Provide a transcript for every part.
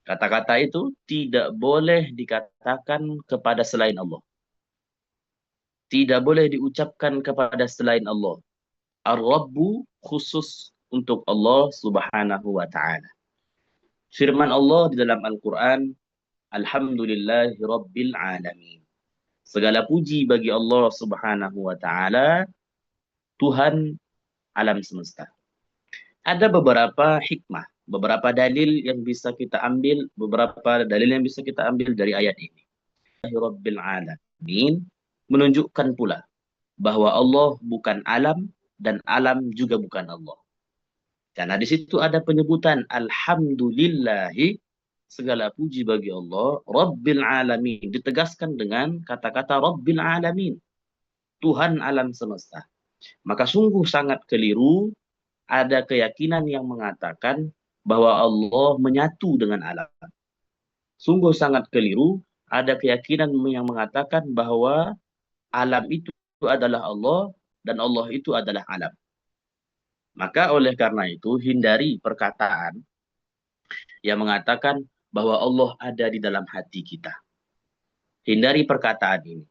Kata-kata itu tidak boleh dikatakan kepada selain Allah. Tidak boleh diucapkan kepada selain Allah. Ar-Rabbu khusus untuk Allah Subhanahu wa taala. Firman Allah di dalam Al-Qur'an, Alhamdulillahi Rabbil Alamin. Segala puji bagi Allah Subhanahu wa taala, Tuhan alam semesta. Ada beberapa hikmah, beberapa dalil yang bisa kita ambil, beberapa dalil yang bisa kita ambil dari ayat ini. Rabbil Alamin menunjukkan pula bahwa Allah bukan alam dan alam juga bukan Allah. Karena di situ ada penyebutan Alhamdulillahi, segala puji bagi Allah, Rabbil Alamin. Ditegaskan dengan kata-kata Rabbil Alamin, Tuhan alam semesta. Maka sungguh sangat keliru ada keyakinan yang mengatakan bahwa Allah menyatu dengan alam. Sungguh sangat keliru ada keyakinan yang mengatakan bahwa alam itu adalah Allah dan Allah itu adalah alam. Maka oleh karena itu hindari perkataan yang mengatakan bahwa Allah ada di dalam hati kita. Hindari perkataan ini.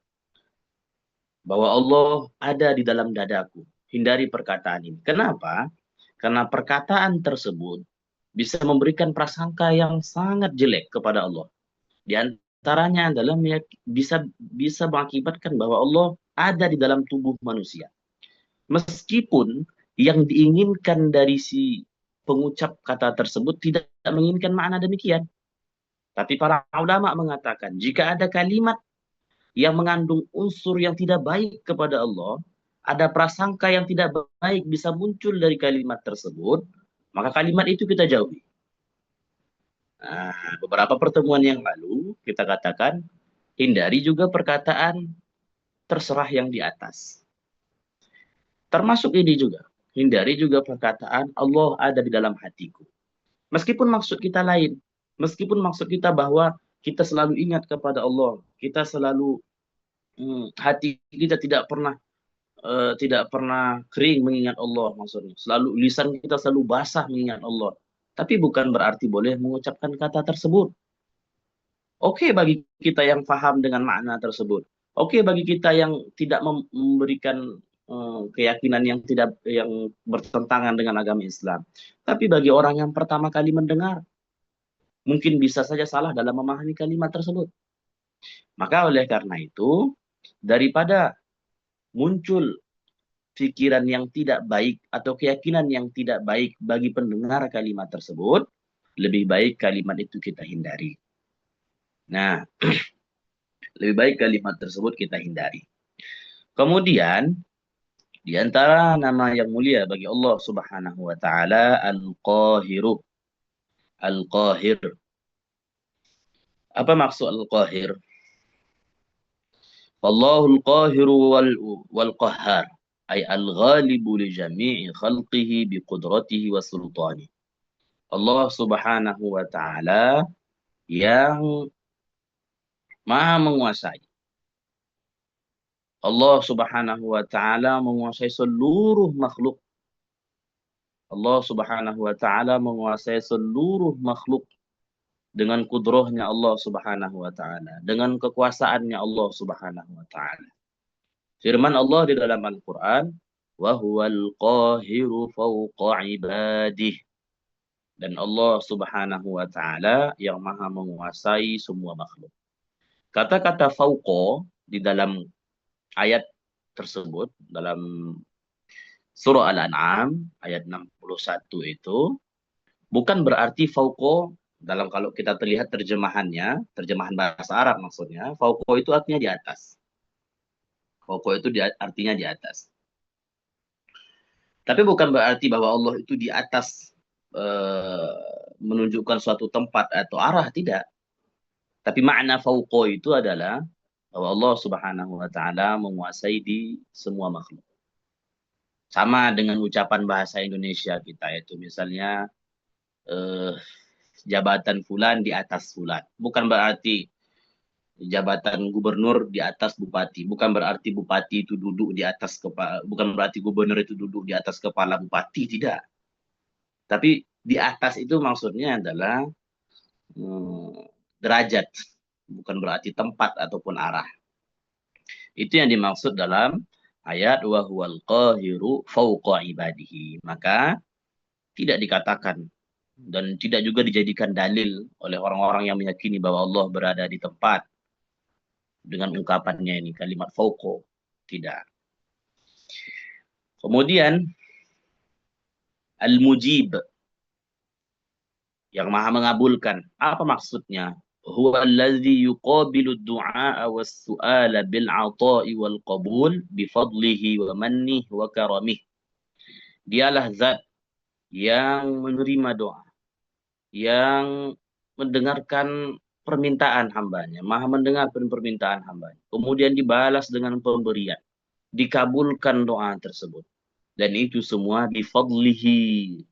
Bahwa Allah ada di dalam dadaku. Hindari perkataan ini. Kenapa? Karena perkataan tersebut bisa memberikan prasangka yang sangat jelek kepada Allah. Di antaranya adalah bisa mengakibatkan bahwa Allah ada di dalam tubuh manusia. Meskipun yang diinginkan dari si pengucap kata tersebut tidak menginginkan makna demikian. Tapi para ulama mengatakan jika ada kalimat yang mengandung unsur yang tidak baik kepada Allah, ada prasangka yang tidak baik bisa muncul dari kalimat tersebut, maka kalimat itu kita jauhi. Nah, beberapa pertemuan yang lalu kita katakan hindari juga perkataan terserah yang di atas. Termasuk ini juga, hindari juga perkataan Allah ada di dalam hatiku. Meskipun maksud kita lain, meskipun maksud kita bahwa kita selalu ingat kepada Allah, kita selalu hati kita tidak pernah kering mengingat Allah maksudnya. Selalu lisan kita selalu basah mengingat Allah. Tapi bukan berarti boleh mengucapkan kata tersebut. Oke bagi kita yang paham dengan makna tersebut. Oke bagi kita yang tidak memberikan keyakinan yang bertentangan dengan agama Islam. Tapi bagi orang yang pertama kali mendengar, mungkin bisa saja salah dalam memahami kalimat tersebut. Maka oleh karena itu, daripada muncul pikiran yang tidak baik atau keyakinan yang tidak baik bagi pendengar kalimat tersebut, lebih baik kalimat itu kita hindari. Nah, lebih baik kalimat tersebut kita hindari. Kemudian, di antara nama yang mulia bagi Allah Subhanahu wa taala Al-Qahiru. Al-Qahir. Apa maksud Al-Qahir? Wallahul qahiru wal qahhar. Ay al-ghalibu li jami'i khalqihi bi qudratihi wa sultani. Allah Subhanahu wa taala yang Maha menguasai. Allah Subhanahu wa taala menguasai seluruh makhluk. Allah Subhanahu wa taala menguasai seluruh makhluk dengan kudrohnya Allah Subhanahu wa taala, dengan kekuasaannya Allah Subhanahu wa taala. Firman Allah di dalam Al-Qur'an, wa huwal qahiru fawqa ibadih. Dan Allah Subhanahu wa taala yang Maha menguasai semua makhluk. Kata-kata fauqa di dalam ayat tersebut, dalam surah Al-An'am ayat 61 itu, bukan berarti fauqa dalam kalau kita terlihat terjemahannya, terjemahan bahasa Arab maksudnya, fauqa itu artinya di atas. Fauqa itu artinya di atas. Tapi bukan berarti bahwa Allah itu di atas menunjukkan suatu tempat atau arah, tidak. Tapi makna fauqa itu adalah bahwa Allah Subhanahu wa taala menguasai di semua makhluk. Sama dengan ucapan bahasa Indonesia kita itu misalnya eh, jabatan fulan di atas fulan. Bukan berarti jabatan gubernur di atas bupati. Bukan berarti bupati itu duduk di atas kepala, bukan berarti gubernur itu duduk di atas kepala bupati, tidak. Tapi di atas itu maksudnya adalah derajat, bukan berarti tempat ataupun arah. Itu yang dimaksud dalam ayat wa huwal qahiru fawqa ibadihi. Maka tidak dikatakan dan tidak juga dijadikan dalil oleh orang-orang yang meyakini bahwa Allah berada di tempat dengan ungkapannya ini kalimat fauqa. Tidak. Kemudian al-mujib, yang maha mengabulkan. Apa maksudnya? Huwa allazi yuqabilu ad-du'a was-su'ala bil 'ata'i wal qabul bi fadlihi wa mannihi wa karamih. Dialah zat yang menerima doa, yang mendengarkan permintaan hambanya, maha mendengar permintaan hambanya. Kemudian dibalas dengan pemberian, dikabulkan doa tersebut. Dan itu semua bifadlihi,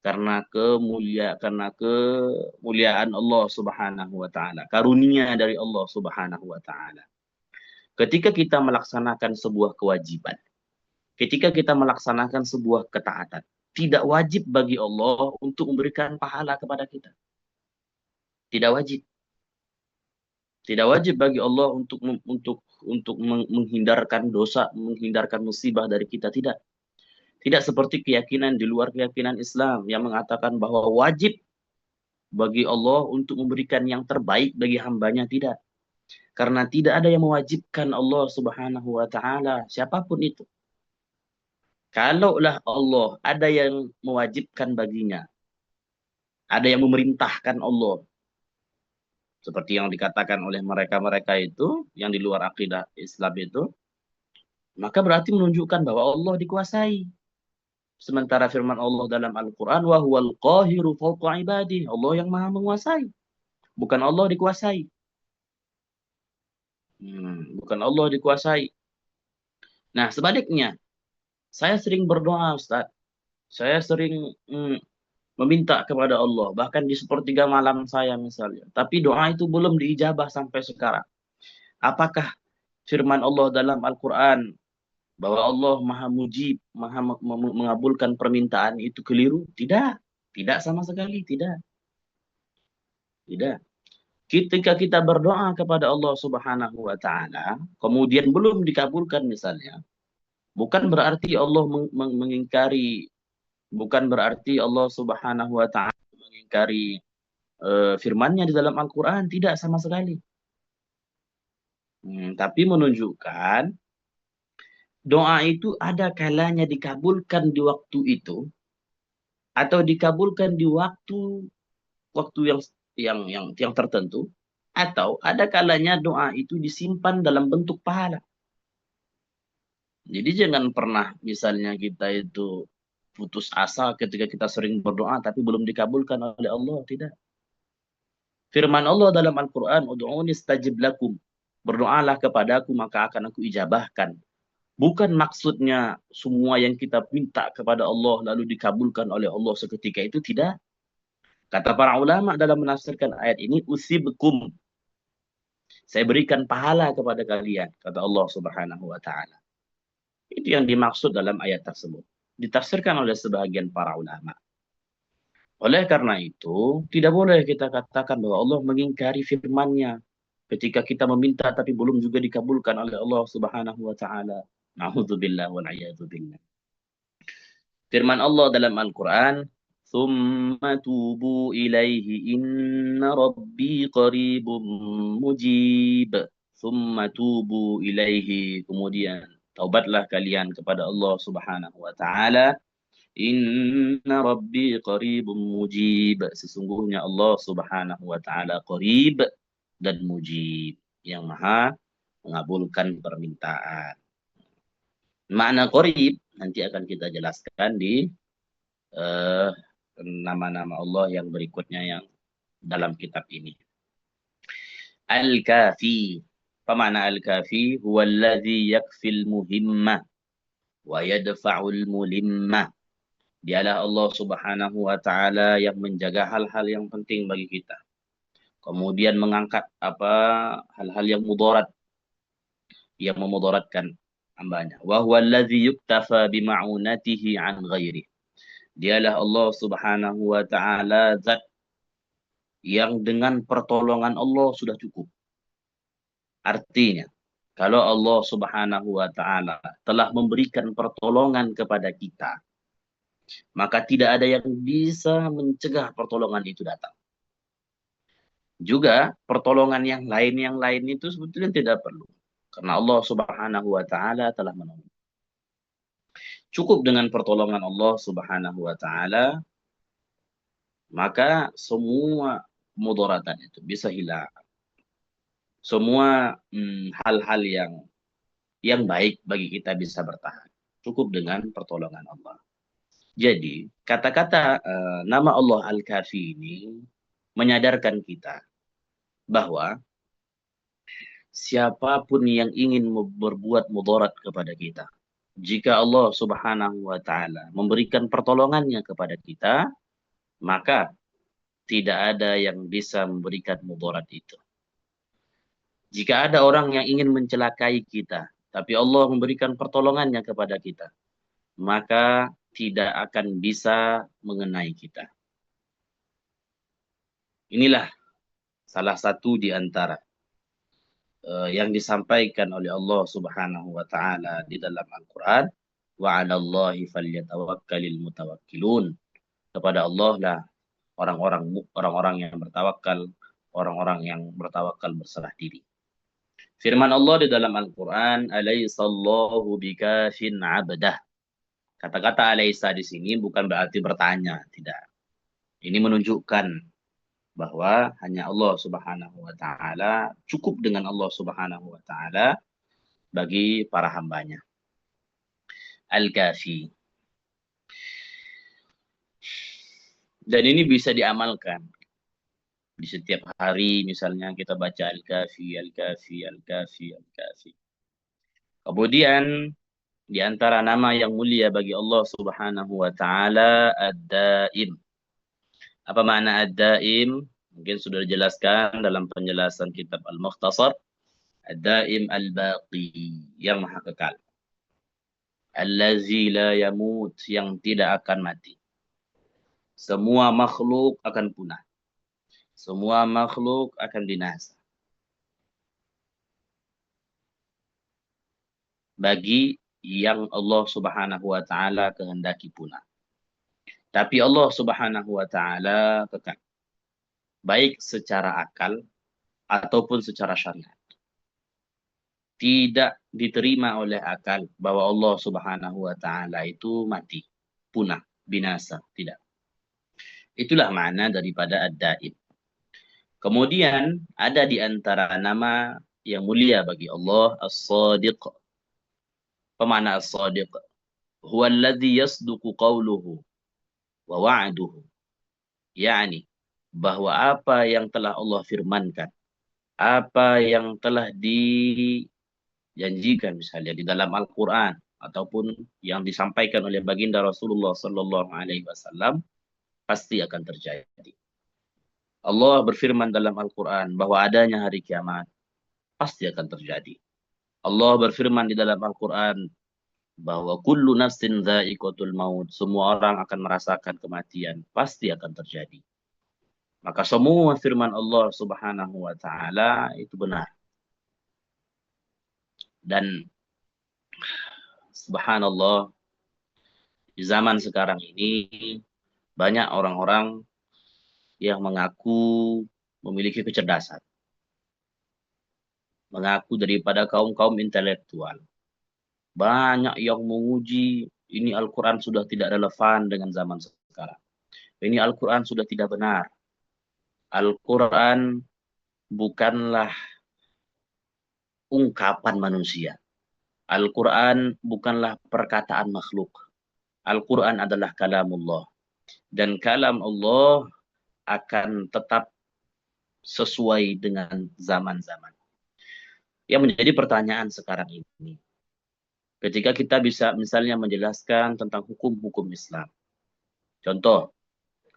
karena kemuliaan Allah Subhanahu wa taala, karunia dari Allah Subhanahu wa taala. Ketika kita melaksanakan sebuah kewajiban, ketika kita melaksanakan sebuah ketaatan, tidak wajib bagi Allah untuk memberikan pahala kepada kita. Tidak wajib. Tidak wajib bagi Allah untuk menghindarkan dosa, menghindarkan musibah dari kita, tidak. Tidak seperti keyakinan di luar keyakinan Islam yang mengatakan bahwa wajib bagi Allah untuk memberikan yang terbaik bagi hambanya, tidak. Karena tidak ada yang mewajibkan Allah Subhanahu wa taala, siapapun itu. Kalaulah Allah ada yang mewajibkan baginya, ada yang memerintahkan Allah, seperti yang dikatakan oleh mereka-mereka itu yang di luar akidah Islam itu, maka berarti menunjukkan bahwa Allah dikuasai. Sementara firman Allah dalam Al-Quran, wa huwal qahiru fawqa ibadih, Allah yang maha menguasai, bukan Allah dikuasai. Bukan Allah dikuasai. Nah, sebaliknya, saya sering berdoa, Ustaz. Saya sering meminta kepada Allah, bahkan di sepertiga malam saya misalnya. Tapi doa itu belum diijabah sampai sekarang. Apakah firman Allah dalam Al-Quran bahwa Allah maha mujib, maha mengabulkan permintaan itu keliru? Tidak. Tidak sama sekali, tidak. Tidak. Ketika kita berdoa kepada Allah Subhanahu wa taala, kemudian belum dikabulkan misalnya, bukan berarti Allah mengingkari, bukan berarti Allah Subhanahu wa taala mengingkari firman-Nya di dalam Al-Qur'an, tidak sama sekali. Tapi menunjukkan doa itu ada kalanya dikabulkan di waktu itu atau dikabulkan di waktu yang tertentu, atau ada kalanya doa itu disimpan dalam bentuk pahala. Jadi jangan pernah misalnya kita itu putus asa ketika kita sering berdoa tapi belum dikabulkan oleh Allah, tidak. Firman Allah dalam Al-Qur'an, ud'uni astajib lakum. Berdoalah kepadaku maka akan aku ijabahkan. Bukan maksudnya semua yang kita minta kepada Allah lalu dikabulkan oleh Allah seketika itu, tidak. Kata para ulama dalam menafsirkan ayat ini, usibkum. Saya berikan pahala kepada kalian, kata Allah Subhanahu wa taala. Itu yang dimaksud dalam ayat tersebut. Ditafsirkan oleh sebagian para ulama. Oleh karena itu, tidak boleh kita katakan bahwa Allah mengingkari firman-Nya ketika kita meminta tapi belum juga dikabulkan oleh Allah Subhanahu wa taala. Na'udzubillah wal a'yadu billah. Firman Allah dalam Al-Qur'an, "Tsumma tubu ilaihi inna rabbi qaribun mujib." Tsumma tubu ilaihi, kemudian taubatlah kalian kepada Allah Subhanahu wa taala. Inna rabbi qaribun mujib. Sesungguhnya Allah Subhanahu wa taala qarib dan mujib, yang maha mengabulkan permintaan. Makna qarib nanti akan kita jelaskan di nama-nama Allah yang berikutnya yang dalam kitab ini. Al-Kafi. Apa makna Al-Kafi? Huwa alladhi yakfil muhimma wa yadfa'ul mulimma. Dialah Allah Subhanahu wa taala yang menjaga hal-hal yang penting bagi kita. Kemudian mengangkat hal-hal yang mudarat, yang memudaratkan hambanya. Wa huwa alladhi yuktafa bima'unatihi an ghairi. Dialah Allah Subhanahu wa taala zat yang dengan pertolongan Allah sudah cukup. Artinya, kalau Allah Subhanahu wa taala telah memberikan pertolongan kepada kita, maka tidak ada yang bisa mencegah pertolongan itu datang. Juga pertolongan yang lain itu sebetulnya tidak perlu. Karena Allah Subhanahu wa taala telah menolong. Cukup dengan pertolongan Allah Subhanahu wa taala, maka semua mudaratan itu bisa hilang. Semua hal-hal yang baik bagi kita bisa bertahan. Cukup dengan pertolongan Allah. Jadi, kata-kata nama Allah Al-Kafi ini menyadarkan kita bahwa siapapun yang ingin berbuat mudarat kepada kita, jika Allah Subhanahu wa taala memberikan pertolongannya kepada kita, maka tidak ada yang bisa memberikan mudarat itu. Jika ada orang yang ingin mencelakai kita, tapi Allah memberikan pertolongannya kepada kita, maka tidak akan bisa mengenai kita. Inilah salah satu di antara yang disampaikan oleh Allah Subhanahu wa taala di dalam Al-Qur'an, wa 'alallahi falyatawakkalul mutawakkilun. Kepada Allah lah orang-orang yang bertawakal, orang-orang yang bertawakal berserah diri. Firman Allah di dalam Al-Quran, Alaihissallahu bikafin abdah. Kata-kata alaisa di sini bukan berarti bertanya, tidak. Ini menunjukkan bahwa hanya Allah Subhanahu wa taala, cukup dengan Allah Subhanahu wa taala bagi para hambanya. Al-Kafi. Dan ini bisa diamalkan. Di setiap hari misalnya kita baca Al-Kafi, Al-Kafi, Al-Kafi, Al-Kafi. Kemudian di antara nama yang mulia bagi Allah Subhanahu wa taala Ad-Daim. Apa makna Ad-Daim? Mungkin sudah dijelaskan dalam penjelasan kitab Al-Mukhtasar. Ad-Daim Al-Baqi, yang maha kekal. Allazi la yamut, yang tidak akan mati. Semua makhluk akan punah. Semua makhluk akan binasa. Bagi yang Allah Subhanahu wa taala kehendaki punah. Tapi Allah Subhanahu wa taala kekal. Baik secara akal ataupun secara syariat. Tidak diterima oleh akal bahwa Allah Subhanahu wa taala itu mati, punah, binasa, tidak. Itulah makna daripada Ad-Daim. Kemudian ada di antara nama yang mulia bagi Allah As-Sadiq. Pemana As-Sadiq? Huwa alladhi yasduqu qawluhu wa wa'duhu. Yani, bahwa apa yang telah Allah firmankan, apa yang telah dijanjikan misalnya di dalam Al-Quran, ataupun yang disampaikan oleh baginda Rasulullah Sallallahu Alaihi Wasallam, pasti akan terjadi. Allah berfirman dalam Al-Quran bahwa adanya hari kiamat pasti akan terjadi. Allah berfirman di dalam Al-Quran bahwa kullu nafsin dha'iqatul maut, semua orang akan merasakan kematian, pasti akan terjadi. Maka semua firman Allah Subhanahu wa taala itu benar. Dan subhanallah, di zaman sekarang ini banyak orang-orang yang mengaku memiliki kecerdasan. Mengaku daripada kaum-kaum intelektual. Banyak yang menguji ini Al-Quran sudah tidak relevan dengan zaman sekarang. Ini Al-Quran sudah tidak benar. Al-Quran bukanlah ungkapan manusia. Al-Quran bukanlah perkataan makhluk. Al-Quran adalah kalamullah. Dan kalam Allah akan tetap sesuai dengan zaman-zaman. Yang menjadi pertanyaan sekarang ini, ketika kita bisa misalnya menjelaskan tentang hukum-hukum Islam. Contoh,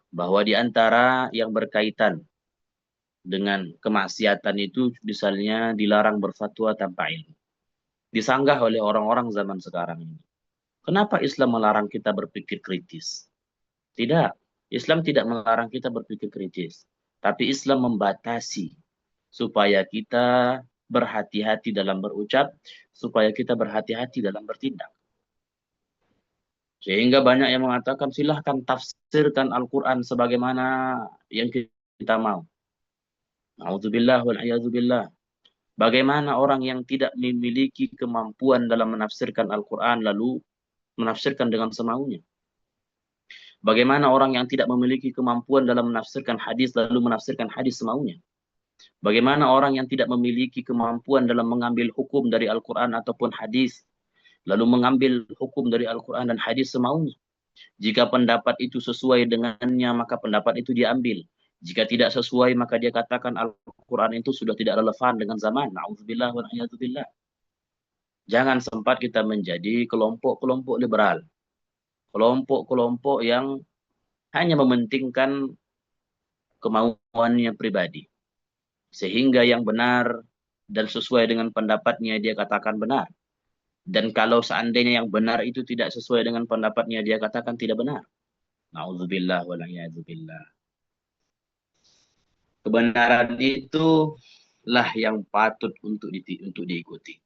bahwa di antara yang berkaitan dengan kemaksiatan itu misalnya dilarang berfatwa tanpa ilmu. Disanggah oleh orang-orang zaman sekarang ini. Kenapa Islam melarang kita berpikir kritis? Tidak, Islam tidak melarang kita berpikir kritis. Tapi Islam membatasi supaya kita berhati-hati dalam berucap, supaya kita berhati-hati dalam bertindak. Sehingga banyak yang mengatakan silahkan tafsirkan Al-Quran sebagaimana yang kita mau. Na'udzubillah wal'iyadzubillah. Bagaimana orang yang tidak memiliki kemampuan dalam menafsirkan Al-Quran lalu menafsirkan dengan semaunya? Bagaimana orang yang tidak memiliki kemampuan dalam menafsirkan hadis lalu menafsirkan hadis semaunya? Bagaimana orang yang tidak memiliki kemampuan dalam mengambil hukum dari Al-Quran ataupun hadis lalu mengambil hukum dari Al-Quran dan hadis semaunya? Jika pendapat itu sesuai dengannya, maka pendapat itu diambil. Jika tidak sesuai, maka dia katakan Al-Quran itu sudah tidak relevan dengan zaman. Na'udzubillah wa na'udzubillah. Jangan sempat kita menjadi kelompok-kelompok liberal. Kelompok-kelompok yang hanya mementingkan kemauannya pribadi. Sehingga yang benar dan sesuai dengan pendapatnya dia katakan benar. Dan kalau seandainya yang benar itu tidak sesuai dengan pendapatnya, dia katakan tidak benar. Na'udzubillah wa na'udzubillah. Kebenaran itulah yang patut untuk diikuti.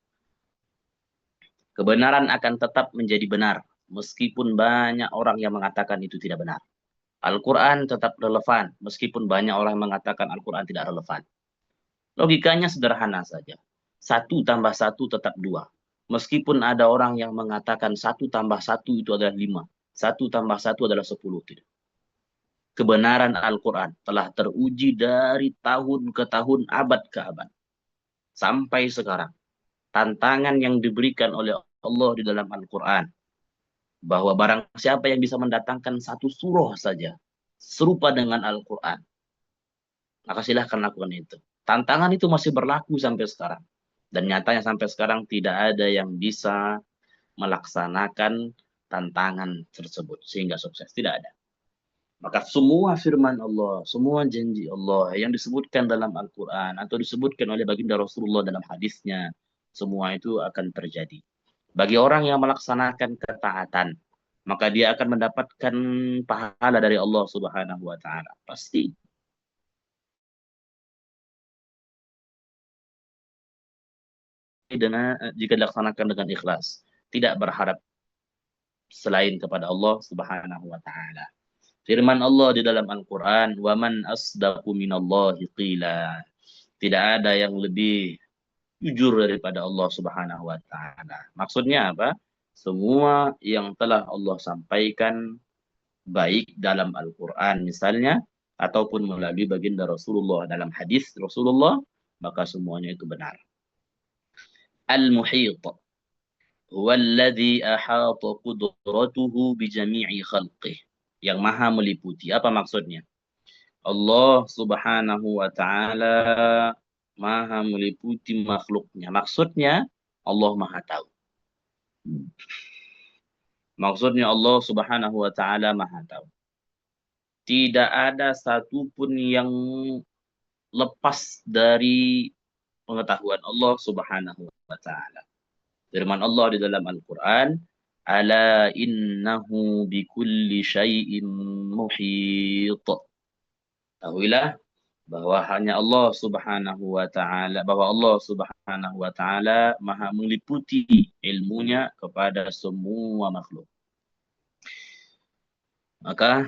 Kebenaran akan tetap menjadi benar, meskipun banyak orang yang mengatakan itu tidak benar. Al-Quran tetap relevan, meskipun banyak orang yang mengatakan Al-Quran tidak relevan. Logikanya sederhana saja. 1+1 tetap 2. Meskipun ada orang yang mengatakan 1+1 itu adalah 5. 1+1 adalah 10. Tidak. Kebenaran Al-Quran telah teruji dari tahun ke tahun, abad ke abad. Sampai sekarang. Tantangan yang diberikan oleh Allah di dalam Al-Quran. Bahwa barang siapa yang bisa mendatangkan satu surah saja. Serupa dengan Al-Quran. Maka silahkan lakukan itu. Tantangan itu masih berlaku sampai sekarang. Dan nyatanya sampai sekarang tidak ada yang bisa melaksanakan tantangan tersebut. Sehingga sukses. Tidak ada. Maka semua firman Allah, semua janji Allah yang disebutkan dalam Al-Quran atau disebutkan oleh baginda Rasulullah dalam hadisnya, semua itu akan terjadi. Bagi orang yang melaksanakan ketaatan, maka dia akan mendapatkan pahala dari Allah Subhanahu wa taala. Pasti. Jika dilaksanakan dengan ikhlas, tidak berharap selain kepada Allah Subhanahu wa taala. Firman Allah di dalam Al-Quran, وَمَنْ أَصْدَقُ مِنَ اللَّهِ قِيلًا. Tidak ada yang lebih jujur daripada Allah Subhanahu wa taala. Maksudnya apa? Semua yang telah Allah sampaikan baik dalam Al-Quran misalnya ataupun melalui baginda Rasulullah dalam hadis Rasulullah, maka semuanya itu benar. Al-Muhit huwa alladhi ahata qudratuhu bi jami'i khalqih. Yang maha meliputi. Apa maksudnya? Allah Subhanahu wa taala maha meliputi makhluknya. Maksudnya Allah maha tahu. Maksudnya Allah Subhanahu wa taala maha tahu. Tidak ada satupun yang lepas dari pengetahuan Allah Subhanahu wa taala. Firman Allah di dalam Al-Quran, ala innahu bikulli syai'in muhit. Tahuilah bahwa hanya Allah Subhanahu wa taala, bahwa Allah Subhanahu wa taala maha meliputi ilmunya kepada semua makhluk. Maka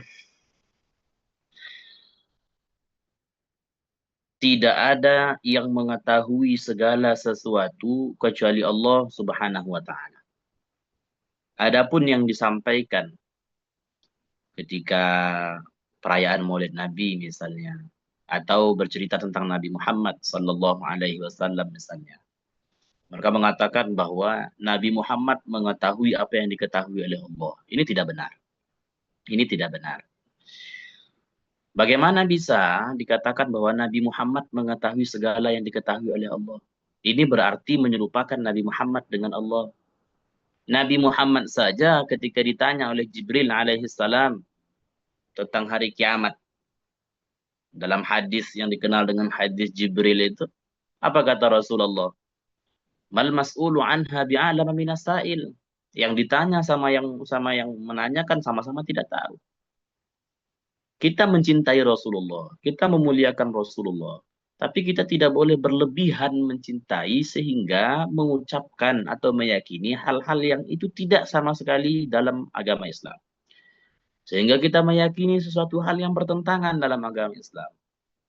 tidak ada yang mengetahui segala sesuatu kecuali Allah Subhanahu wa taala. Adapun yang disampaikan ketika perayaan Maulid Nabi misalnya, atau bercerita tentang Nabi Muhammad sallallahu alaihi wasallam misalnya. Mereka mengatakan bahwa Nabi Muhammad mengetahui apa yang diketahui oleh Allah. Ini tidak benar. Ini tidak benar. Bagaimana bisa dikatakan bahwa Nabi Muhammad mengetahui segala yang diketahui oleh Allah? Ini berarti menyerupakan Nabi Muhammad dengan Allah. Nabi Muhammad saja ketika ditanya oleh Jibril alaihissalam tentang hari kiamat, dalam hadis yang dikenal dengan hadis Jibril itu, apa kata Rasulullah? Mal mas'ulu anha bi'alama minasail. Yang ditanya sama yang menanyakan sama-sama tidak tahu. Kita mencintai Rasulullah, kita memuliakan Rasulullah, tapi kita tidak boleh berlebihan mencintai sehingga mengucapkan atau meyakini hal-hal yang itu tidak sama sekali dalam agama Islam. Sehingga kita meyakini sesuatu hal yang bertentangan dalam agama Islam,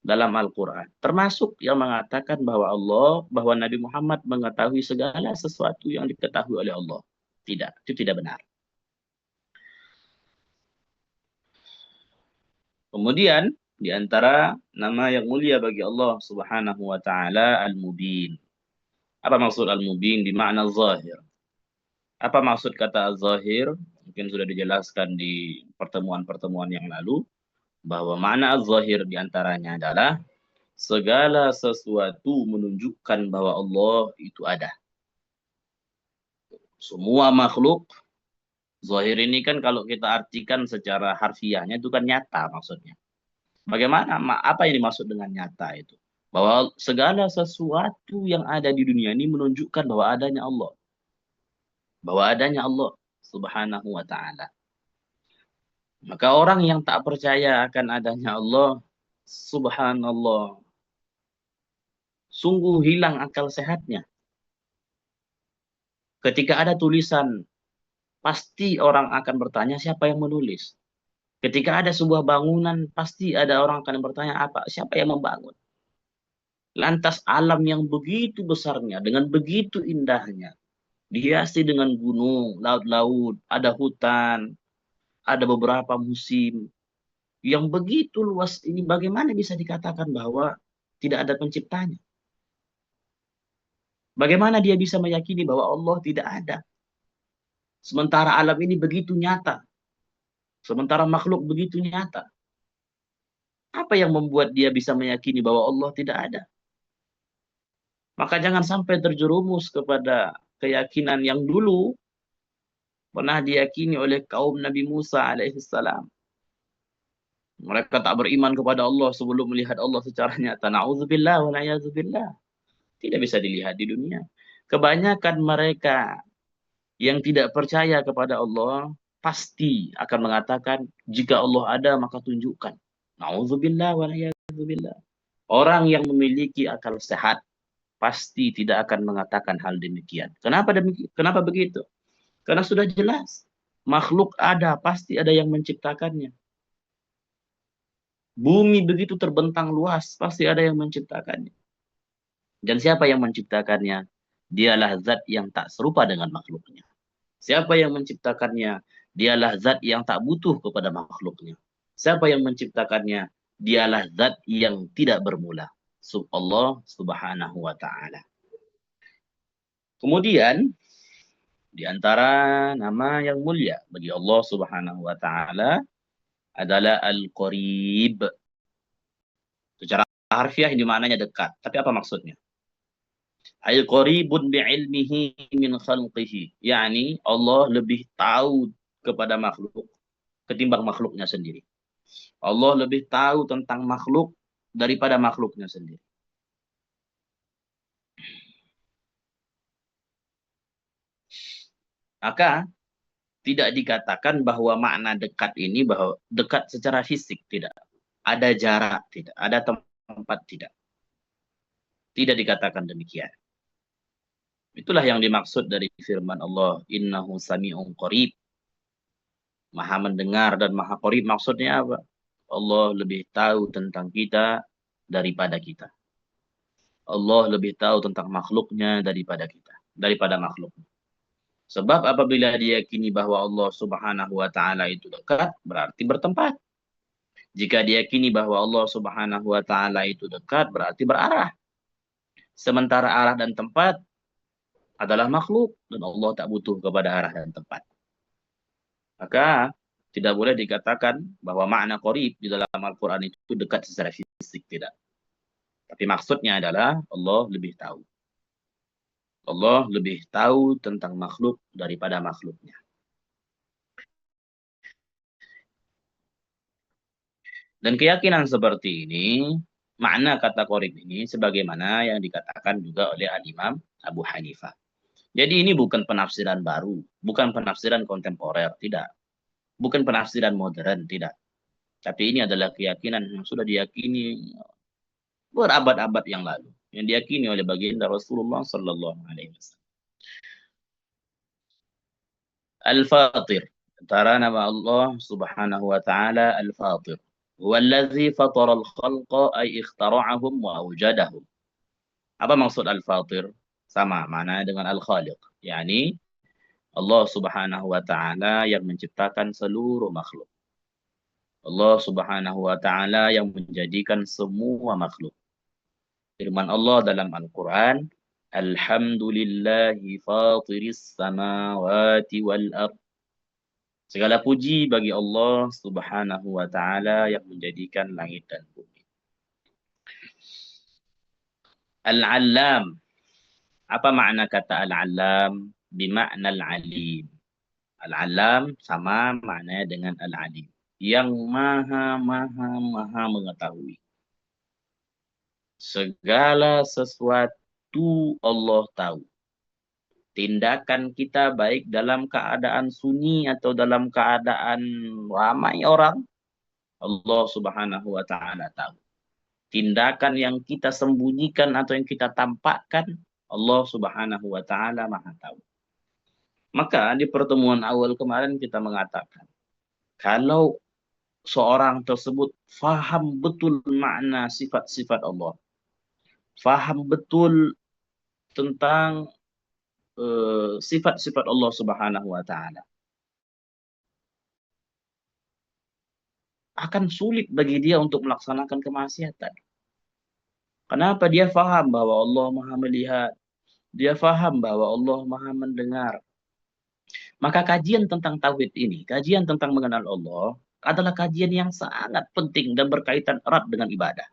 dalam Al-Quran. Termasuk yang mengatakan bahwa Nabi Muhammad mengetahui segala sesuatu yang diketahui oleh Allah. Tidak, itu tidak benar. Kemudian, di antara nama yang mulia bagi Allah Subhanahu wa taala Al-Mubin. Apa maksud Al-Mubin di makna zahir? Apa maksud kata zahir? Mungkin sudah dijelaskan di pertemuan-pertemuan yang lalu bahwa makna zahir di antaranya adalah segala sesuatu menunjukkan bahwa Allah itu ada. Semua makhluk zahir ini kan kalau kita artikan secara harfiahnya itu kan nyata maksudnya. Bagaimana? Apa yang dimaksud dengan nyata itu? Bahwa segala sesuatu yang ada di dunia ini menunjukkan bahwa adanya Allah. Bahwa adanya Allah Subhanahu wa ta'ala. Maka orang yang tak percaya akan adanya Allah, subhanallah, sungguh hilang akal sehatnya. Ketika ada tulisan, pasti orang akan bertanya siapa yang menulis. Ketika ada sebuah bangunan, pasti ada orang akan bertanya siapa yang membangun. Lantas alam yang begitu besarnya, dengan begitu indahnya, dihiasi dengan gunung, laut-laut, ada hutan, ada beberapa musim. Yang begitu luas ini bagaimana bisa dikatakan bahwa tidak ada penciptanya? Bagaimana dia bisa meyakini bahwa Allah tidak ada? Sementara alam ini begitu nyata. Sementara makhluk begitu nyata. Apa yang membuat dia bisa meyakini bahwa Allah tidak ada? Maka jangan sampai terjerumus kepada keyakinan yang dulu pernah diyakini oleh kaum Nabi Musa alaihissalam. Mereka tak beriman kepada Allah sebelum melihat Allah secara nyata. Na'udzubillah wa na'yadzubillah. Tidak bisa dilihat di dunia. Kebanyakan mereka yang tidak percaya kepada Allah pasti akan mengatakan jika Allah ada maka tunjukkan. Na'udzubillah wa na'yadzubillah. Orang yang memiliki akal sehat pasti tidak akan mengatakan hal demikian. Kenapa demikian? Kenapa begitu? Karena sudah jelas makhluk ada, pasti ada yang menciptakannya. Bumi begitu terbentang luas, pasti ada yang menciptakannya. Dan siapa yang menciptakannya? Dialah zat yang tak serupa dengan makhluknya. Siapa yang menciptakannya? Dialah zat yang tak butuh kepada makhluknya. Siapa yang menciptakannya? Dialah zat yang tidak bermula. Allah subhanahu wa ta'ala. Kemudian, di antara nama yang mulia bagi Allah subhanahu wa ta'ala adalah Al-Qarib. Secara harfiah ini maknanya dekat. Tapi apa maksudnya? Al-Qaribun bi'ilmihi min khalqihi. Yani Allah lebih tahu kepada makhluk ketimbang makhluknya sendiri. Allah lebih tahu tentang makhluk daripada makhluknya sendiri. Maka tidak dikatakan bahwa makna dekat ini bahwa dekat secara fisik, tidak. Ada jarak, tidak. Ada tempat, tidak. Tidak dikatakan demikian. Itulah yang dimaksud dari firman Allah, innahu sami'un qarib. Maha mendengar dan maha qarib maksudnya apa? Allah lebih tahu tentang kita daripada kita. Allah lebih tahu tentang makhluknya daripada kita, daripada makhluknya. Sebab apabila diyakini bahwa Allah subhanahu wa ta'ala itu dekat, berarti bertempat. Jika diyakini bahwa Allah subhanahu wa ta'ala itu dekat, berarti berarah. Sementara arah dan tempat adalah makhluk, dan Allah tak butuh kepada arah dan tempat. Maka tidak boleh dikatakan bahwa makna qarib di dalam Al-Quran itu dekat secara fisik, tidak. Tapi maksudnya adalah Allah lebih tahu. Allah lebih tahu tentang makhluk daripada makhluknya. Dan keyakinan seperti ini, makna kata qarib ini sebagaimana yang dikatakan juga oleh Al-Imam Abu Hanifah. Jadi ini bukan penafsiran baru, bukan penafsiran kontemporer, tidak. Bukan penafsiran modern, tidak. Tapi ini adalah keyakinan yang sudah diyakini berabad-abad yang lalu, yang diyakini oleh baginda Rasulullah sallallahu alaihi wasallam. Al-Fatir, antara nama Allah Subhanahu wa taala Al-Fatir. Huwa allazi fatara al-khalqa ay ikhtara'ahum wa awjadahum. Apa maksud Al-Fatir? Sama maknanya dengan Al-Khaliq. Yani Allah Subhanahu wa taala yang menciptakan seluruh makhluk. Allah Subhanahu wa taala yang menjadikan semua makhluk. Firman Allah dalam Al-Qur'an, Alhamdulillahi fatiris samawati wal ard. Segala puji bagi Allah Subhanahu wa taala yang menjadikan langit dan bumi. Al-Allam. Apa makna kata Al-Allam? Bimakna Al-Alim. Al-Alam sama maknanya dengan Al-Alim. Yang maha mengetahui. Segala sesuatu Allah tahu. Tindakan kita baik dalam keadaan sunyi atau dalam keadaan ramai orang, Allah Subhanahu wa taala tahu. Tindakan yang kita sembunyikan atau yang kita tampakkan, Allah Subhanahu wa taala Maha tahu. Maka di pertemuan awal kemarin kita mengatakan, kalau seorang tersebut faham betul makna sifat-sifat Allah, faham betul tentang sifat-sifat Allah Subhanahu wa taala, akan sulit bagi dia untuk melaksanakan kemaksiatan. Kenapa? Dia faham bahwa Allah Maha melihat, dia faham bahwa Allah Maha mendengar. Maka kajian tentang tauhid ini, kajian tentang mengenal Allah adalah kajian yang sangat penting dan berkaitan erat dengan ibadah.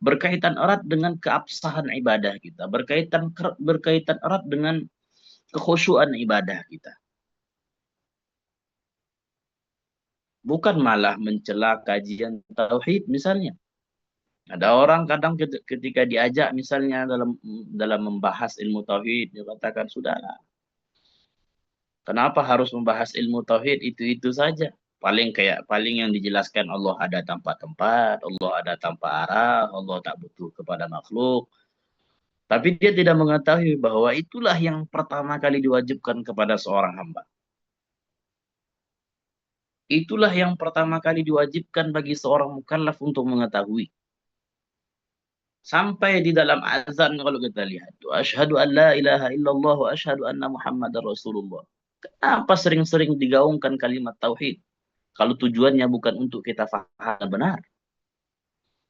Berkaitan erat dengan keabsahan ibadah kita, berkaitan erat dengan kekhusyuan ibadah kita. Bukan malah mencela kajian tauhid misalnya. Ada orang kadang ketika diajak misalnya dalam membahas ilmu tauhid, dia katakan sudahlah. Kenapa harus membahas ilmu tauhid itu saja? Paling yang dijelaskan Allah ada tanpa tempat, Allah ada tanpa arah, Allah tak butuh kepada makhluk. Tapi dia tidak mengetahui bahwa itulah yang pertama kali diwajibkan kepada seorang hamba. Itulah yang pertama kali diwajibkan bagi seorang mukallaf untuk mengetahui. Sampai di dalam azan kalau kita lihat, asyhadu an la ilaha illallah wa asyhadu anna Muhammadar Rasulullah. Kenapa sering-sering digaungkan kalimat tauhid? Kalau tujuannya bukan untuk kita faham benar.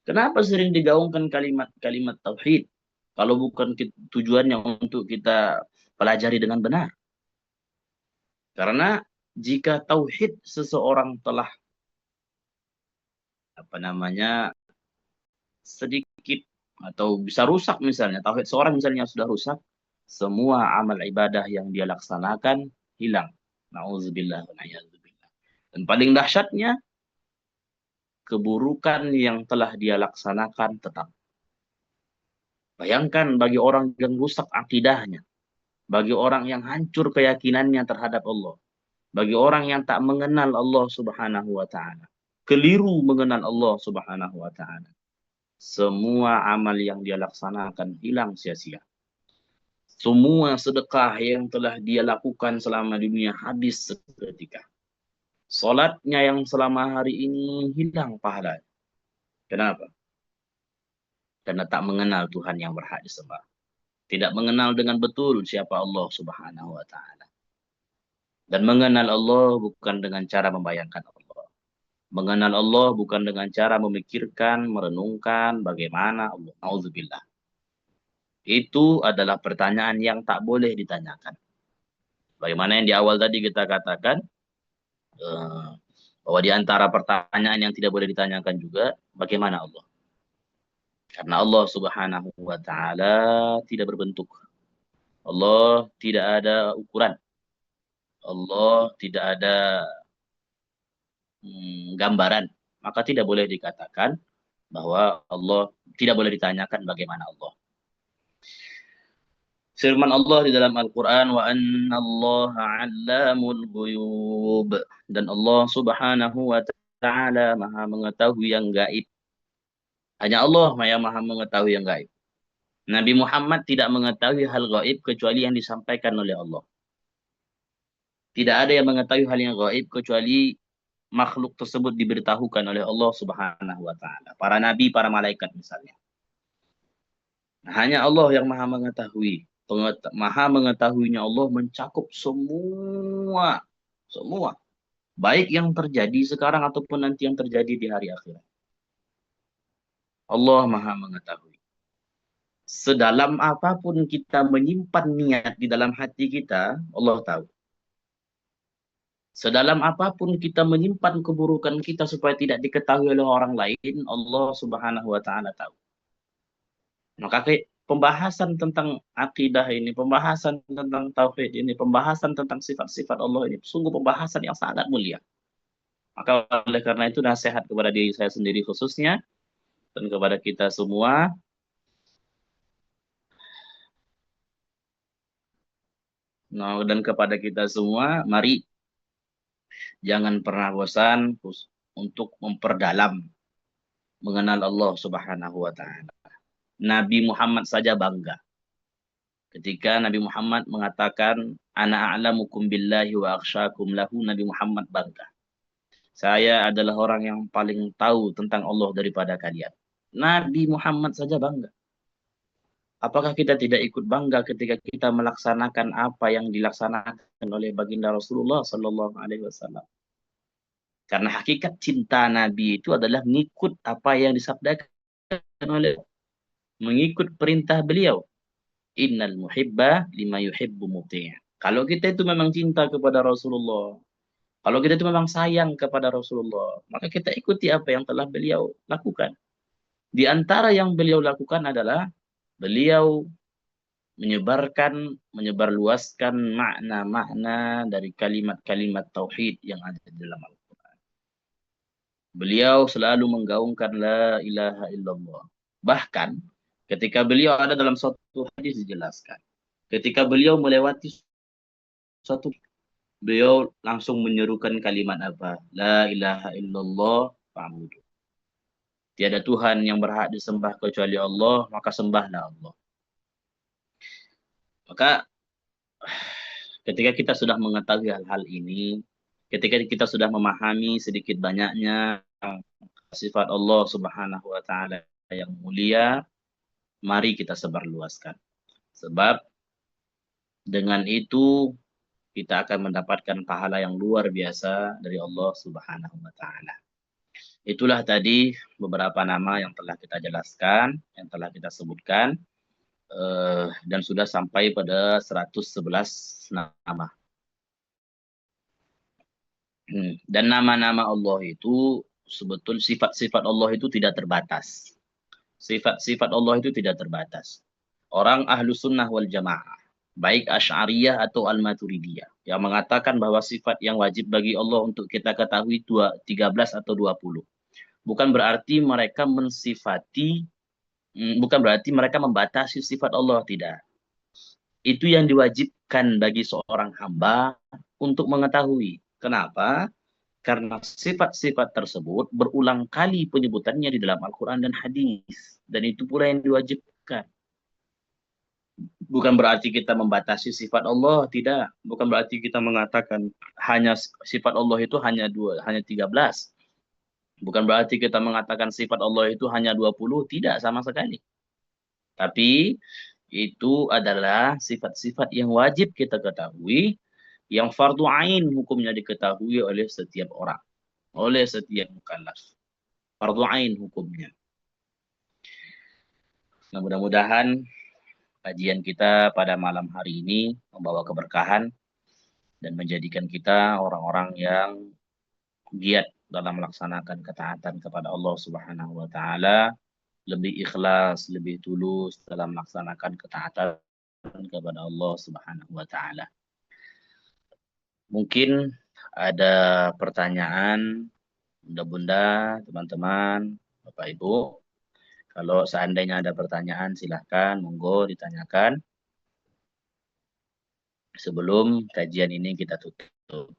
Kenapa sering digaungkan kalimat tauhid? Kalau bukan tujuannya untuk kita pelajari dengan benar. Karena jika tauhid seseorang telah sedikit atau bisa rusak misalnya, tauhid seorang misalnya sudah rusak, semua amal ibadah yang dia laksanakan hilang. Nauzubillah wa na'udzubillah. Dan paling dahsyatnya, keburukan yang telah dia laksanakan tetap. Bayangkan bagi orang yang rusak akidahnya, bagi orang yang hancur keyakinannya terhadap Allah, bagi orang yang tak mengenal Allah Subhanahu wa taala, keliru mengenal Allah Subhanahu wa taala, semua amal yang dia laksanakan hilang sia-sia. Semua sedekah yang telah dia lakukan selama dunia habis seketika. Salatnya yang selama hari ini hilang pahala. Kenapa? Karena tak mengenal Tuhan yang berhak disembah. Tidak mengenal dengan betul siapa Allah Subhanahu wa taala. Dan mengenal Allah bukan dengan cara membayangkan Allah. Mengenal Allah bukan dengan cara memikirkan, merenungkan bagaimana Allah. Auzubillah. Itu adalah pertanyaan yang tak boleh ditanyakan. Bagaimana yang di awal tadi kita katakan, bahwa di antara pertanyaan yang tidak boleh ditanyakan juga, bagaimana Allah? Karena Allah Subhanahu wa taala tidak berbentuk. Allah tidak ada ukuran. Allah tidak ada gambaran. Maka tidak boleh dikatakan bahwa Allah, tidak boleh ditanyakan bagaimana Allah. Firman Allah di dalam Al-Quran, wa anna Allah 'allamul ghuyub. Dan Allah Subhanahu wa Ta'ala maha mengetahui yang gaib. Hanya Allah yang maha mengetahui yang gaib. Nabi Muhammad tidak mengetahui hal gaib kecuali yang disampaikan oleh Allah. Tidak ada yang mengetahui hal yang gaib kecuali makhluk tersebut diberitahukan oleh Allah Subhanahu wa taala. Para nabi, para malaikat misalnya. Nah, hanya Allah yang maha mengetahui. Maha mengetahuinya Allah mencakup semua. Semua. Baik yang terjadi sekarang ataupun nanti yang terjadi di hari akhirat. Allah maha mengetahui. Sedalam apapun kita menyimpan niat di dalam hati kita, Allah tahu. Sedalam apapun kita menyimpan keburukan kita supaya tidak diketahui oleh orang lain, Allah Subhanahu wa taala tahu. Maka pembahasan tentang akidah ini, pembahasan tentang tauhid ini, pembahasan tentang sifat-sifat Allah ini sungguh pembahasan yang sangat mulia. Maka oleh karena itu nasihat kepada diri saya sendiri khususnya dan kepada kita semua, dan kepada kita semua, mari jangan pernah bosan untuk memperdalam mengenal Allah Subhanahu wa taala. Nabi Muhammad saja bangga ketika Nabi Muhammad mengatakan ana a'lamukum billahi wa akhsyakum lahu. Nabi Muhammad bangga. Saya adalah orang yang paling tahu tentang Allah daripada kalian. Nabi Muhammad saja bangga. Apakah kita tidak ikut bangga ketika kita melaksanakan apa yang dilaksanakan oleh baginda Rasulullah Sallallahu Alaihi Wasallam? Karena hakikat cinta Nabi itu adalah mengikut apa yang disabdakan oleh, mengikut perintah beliau. Innal muhibba lima yuhibbu muti'. Kalau kita itu memang cinta kepada Rasulullah, kalau kita itu memang sayang kepada Rasulullah, maka kita ikuti apa yang telah beliau lakukan. Di antara yang beliau lakukan adalah beliau menyebarluaskan makna-makna dari kalimat-kalimat tauhid yang ada di dalam Al-Quran. Beliau selalu menggaungkan la ilaha illallah. Bahkan ketika beliau ada dalam suatu hadis dijelaskan, ketika beliau melewati suatu, beliau langsung menyerukan kalimat apa? La ilaha illallah fa'budu. Tiada Tuhan yang berhak disembah kecuali Allah, maka sembahlah Allah. Maka ketika kita sudah mengetahui hal-hal ini, ketika kita sudah memahami sedikit banyaknya sifat Allah Subhanahu wa taala yang mulia, mari kita sebarluaskan. Sebab dengan itu kita akan mendapatkan pahala yang luar biasa dari Allah Subhanahu wa taala. Itulah tadi beberapa nama yang telah kita jelaskan, yang telah kita sebutkan, dan sudah sampai pada 111 nama. Dan nama-nama Allah itu sebetul sifat-sifat Allah itu tidak terbatas. Sifat-sifat Allah itu tidak terbatas. Orang ahlu sunnah wal jamaah, baik Asy'ariyah atau Al-Maturidiyah, yang mengatakan bahwa sifat yang wajib bagi Allah untuk kita ketahui 13 atau 20. Bukan berarti mereka bukan berarti mereka membatasi sifat Allah, tidak. Itu yang diwajibkan bagi seorang hamba untuk mengetahui. Kenapa? Karena sifat-sifat tersebut berulang kali penyebutannya di dalam Al-Quran dan hadis. Dan itu pula yang diwajibkan. Bukan berarti kita membatasi sifat Allah, tidak. Bukan berarti kita mengatakan hanya sifat Allah itu hanya 13. Bukan berarti kita mengatakan sifat Allah itu hanya 20, tidak sama sekali. Tapi itu adalah sifat-sifat yang wajib kita ketahui, yang fardu ain hukumnya diketahui oleh setiap orang, oleh setiap mukallaf. Fardu ain hukumnya. Nah, mudah-mudahan kajian kita pada malam hari ini membawa keberkahan dan menjadikan kita orang-orang yang giat dalam melaksanakan ketaatan kepada Allah Subhanahu wa taala, lebih ikhlas, lebih tulus dalam melaksanakan ketaatan kepada Allah Subhanahu wa taala. Mungkin ada pertanyaan bunda-bunda, teman-teman, Bapak Ibu. Kalau seandainya ada pertanyaan silahkan monggo ditanyakan sebelum kajian ini kita tutup.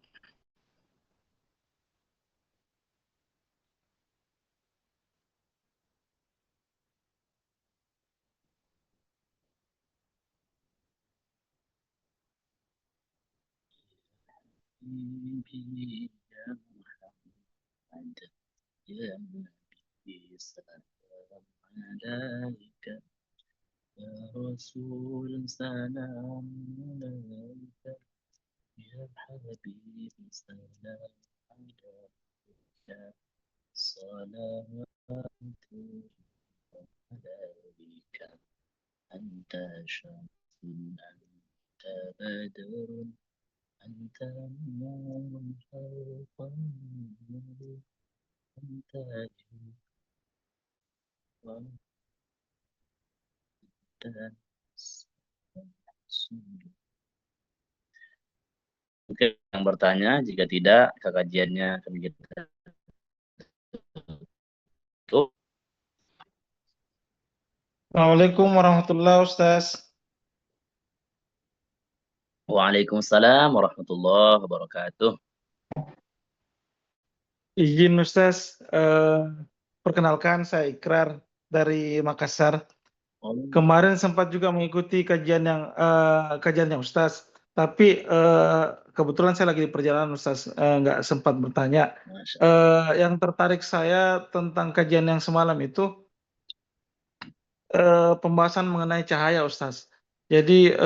حبيبي يا محمد يا نبي سلام عليك يا رسول سلام عليك يا حبيبي سلام عليك صلوات عليك أنت شمس أنت بدر أنت نور فوق النور أنت جود وأنت سود. Mungkin yang bertanya, jika tidak, kajiannya akan kita tutup. Assalamualaikum warahmatullahi Ustaz. Waalaikumsalam warahmatullahi wabarakatuh. Izin Ustaz, perkenalkan saya Ikrar dari Makassar. Oh, Kemarin sempat juga mengikuti kajiannya Ustaz, tapi kebetulan saya lagi di perjalanan Ustaz, nggak sempat bertanya. Masya Yang tertarik saya tentang kajian yang semalam itu pembahasan mengenai cahaya Ustaz. Jadi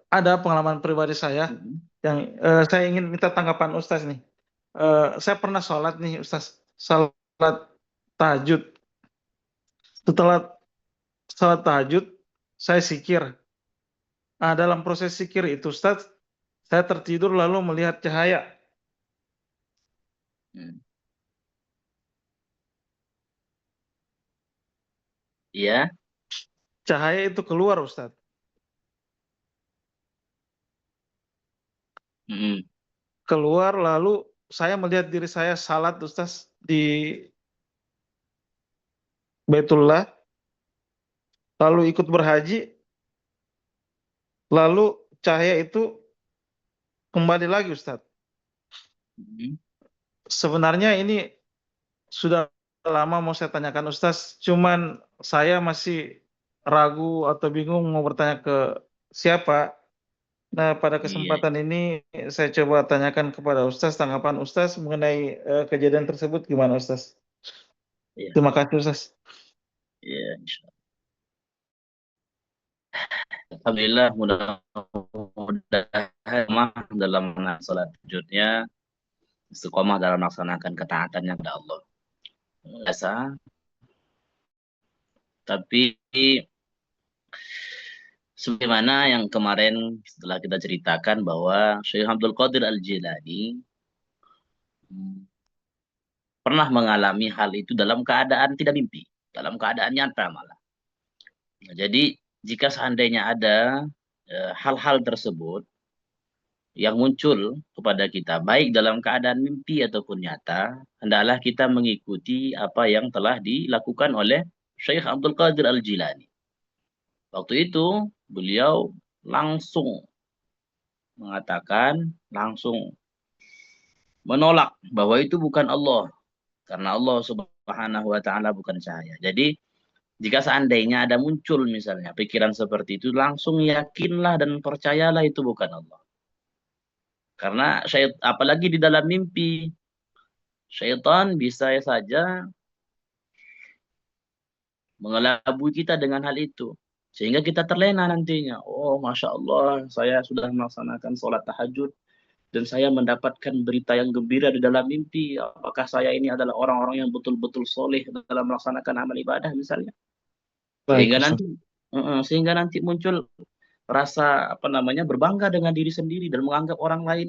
ada pengalaman pribadi saya Allah. yang saya ingin minta tanggapan Ustaz nih. Saya pernah sholat nih Ustaz, sholat tahajud. Setelah sholat tahajud, saya zikir. Dalam proses zikir itu Ustaz, saya tertidur lalu melihat cahaya. Hmm. Iya. Cahaya itu keluar Ustaz. Hmm. Keluar lalu saya melihat diri saya salat Ustaz di Baitullah, lalu ikut berhaji, lalu cahaya itu kembali lagi Ustaz. Hmm. Sebenarnya ini sudah lama mau saya tanyakan Ustaz, cuman saya masih ragu atau bingung mau bertanya ke siapa. Nah, pada Iya, kesempatan ini saya coba tanyakan kepada Ustaz, tanggapan Ustaz mengenai kejadian tersebut gimana Ustaz? iya, Terima kasih Ustaz. iya, insya Allah. Alhamdulillah, mudah-mudahan dalam salat sujudnya, istiqomah dalam melaksanakan ketaatannya kepada Allah. Biasa, tapi sebagaimana yang kemarin setelah kita ceritakan bahwa Syekh Abdul Qadir Al-Jilani pernah mengalami hal itu dalam keadaan tidak mimpi, dalam keadaan nyata malah. Nah, jadi jika seandainya ada hal-hal tersebut yang muncul kepada kita, baik dalam keadaan mimpi ataupun nyata, hendaklah kita mengikuti apa yang telah dilakukan oleh Syekh Abdul Qadir Al-Jilani. Waktu itu beliau langsung mengatakan, langsung menolak bahwa itu bukan Allah, karena Allah Subhanahu wa taala bukan cahaya. Jadi jika seandainya ada muncul misalnya pikiran seperti itu, langsung yakinlah dan percayalah itu bukan Allah. Karena apalagi di dalam mimpi, syaitan bisa saja mengelabui kita dengan hal itu. Sehingga kita terlena nantinya. Oh, Masya Allah, saya sudah melaksanakan sholat tahajud. Dan saya mendapatkan berita yang gembira di dalam mimpi. Apakah saya ini adalah orang-orang yang betul-betul soleh dalam melaksanakan amal ibadah misalnya. Baik Sehingga Ustaz. nanti sehingga nanti muncul rasa apa namanya berbangga dengan diri sendiri dan menganggap orang lain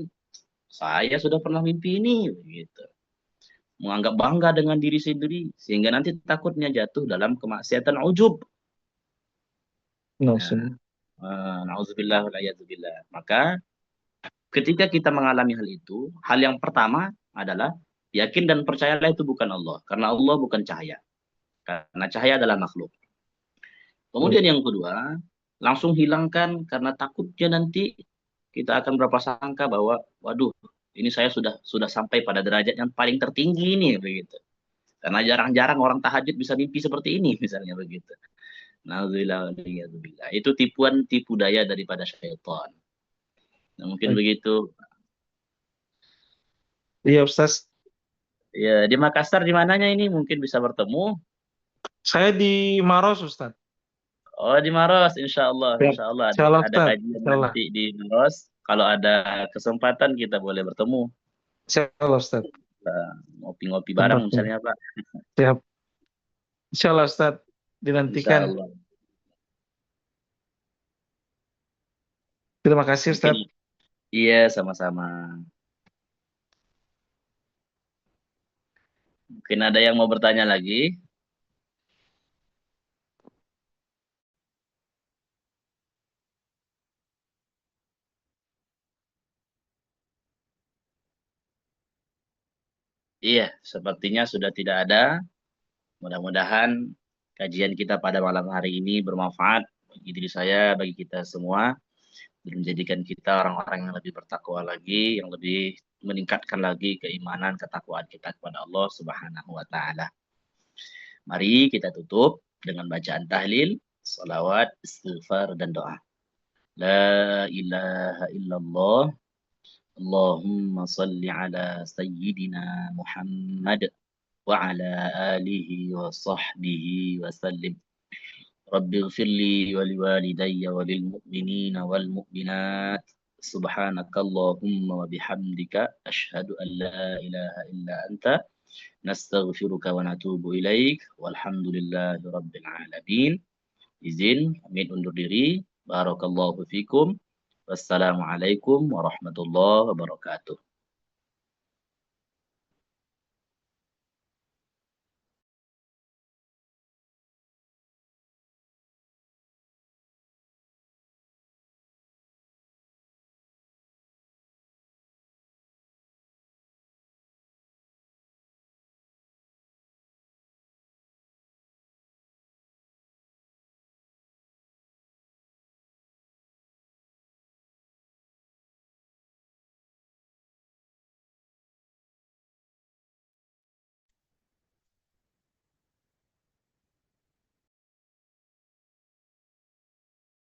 saya sudah pernah mimpi ini gitu. Menganggap bangga dengan diri sendiri sehingga nanti takutnya jatuh dalam kemaksiatan ujub. Nah, Langsung. nauzubillah wal Maka ketika kita mengalami hal itu, hal yang pertama adalah yakin dan percayalah itu bukan Allah karena Allah bukan cahaya. Karena cahaya adalah makhluk. Baik. Kemudian yang kedua, langsung hilangkan karena takutnya nanti kita akan berprasangka bahwa waduh, ini saya sudah sampai pada derajat yang paling tertinggi nih begitu. Karena jarang-jarang orang tahajud bisa mimpi seperti ini misalnya begitu. Nauzubillah waliyadzubillah. Itu tipu daya daripada syaitan. Nah, mungkin Baik. begitu. Iya Ustaz. Ya, di Makassar di mananya ini mungkin bisa bertemu. Saya di Maros Ustaz. Oh, di Maros, Ya. insya Allah Insyaallah ada Ustaz. kajian Insyaallah. nanti di Maros. Kalau ada kesempatan kita boleh bertemu. Insyaallah Ustaz. Ngopi-ngopi bareng Tempatnya. misalnya Pak. Siap. Insyaallah Ustaz. Insya Dinantikan. Allah. Terima kasih Mungkin Ustaz. iya sama-sama. Mungkin ada yang mau bertanya lagi. Iya, sepertinya sudah tidak ada. Mudah-mudahan kajian kita pada malam hari ini bermanfaat bagi diri saya, bagi kita semua, dan menjadikan kita orang-orang yang lebih bertakwa lagi, yang lebih meningkatkan lagi keimanan, ketakwaan kita kepada Allah Subhanahu wa taala. Mari kita tutup dengan bacaan tahlil, salawat, istighfar dan doa. La ilaha illallah. Allahumma salli ala sayyidina Muhammad wa ala alihi wa sahbihi wa sallim. رب اغفر لي ولوالدي وللمؤمنين والمؤمنات سبحانك اللهم وبحمدك أشهد أن لا إله إلا أنت نستغفرك ونتوب إليك والحمد لله رب العالمين. Izin pamit undur diri. Barakallahu fikum. Wassalamualaikum warahmatullahi wabarakatuh.